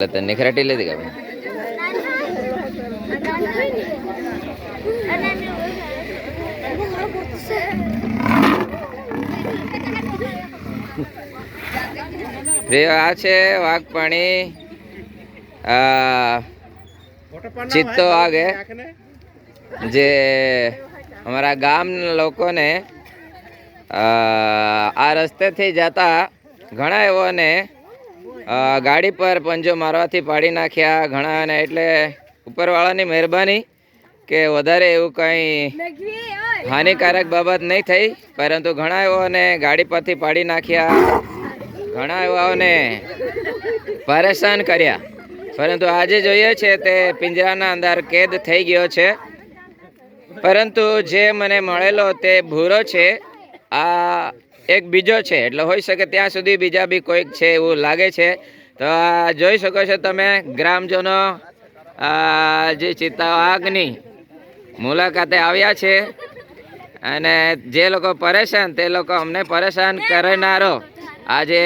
निखराटी लेती का आ वाघपाणी चित्तो आगे जे हमारा गाम लोगों ने आ रस्ते थी जाता घणा एवोने गाड़ी पर पंजो मारवाथी पाड़ी नाख्या घणा ने एटले उपरवाळानी मेहरबानी के वधारे एवुं कई हानिकारक बाबत नहीं थई, परंतु घणा एवोने गाड़ी परथी पाड़ी नाख्या, घणा एवोने परेशान कर्या। परंतु आजे जोईए छे ते पिंजराना अंदर कैद थई गयो छे। परंतु जे मने मळेलो ते भूरो छे, आ एक बीजो छे એટલે હોઈ શકે ત્યાં સુધી બીજા બી કોઈક છે એવું લાગે છે। તો આ જોઈ શકો છો તમે ગ્રામજનો જે ચિત્તાવાઘની મુલાકાતે આવ્યા છે અને જે લોકો પરેશાન તે લોકો અમને પરેશાન કરનારો આજે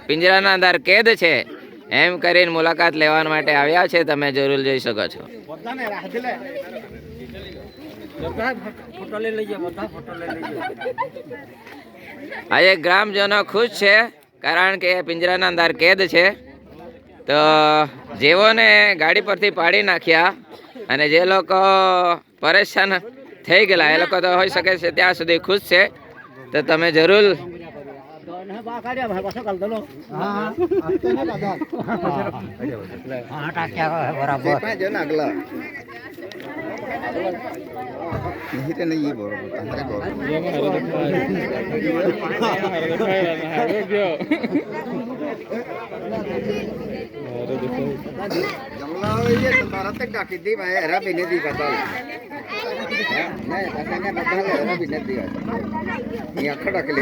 પિંજરાના અંદર કેદ છે એમ કરીને મુલાકાત લેવા માટે આવ્યા છે। તમે જરૂર જોઈ શકો છો। आज ग्रामजनो खुश है कारण के पिंजराना अंदर कैद है। तो जेवोने गाड़ी परथी पाड़ी नाख्या अने जे लोग परेशान थई गेला ए लोग तो होई सके छे त्यां सुधी खुश है। तो तमे जरूर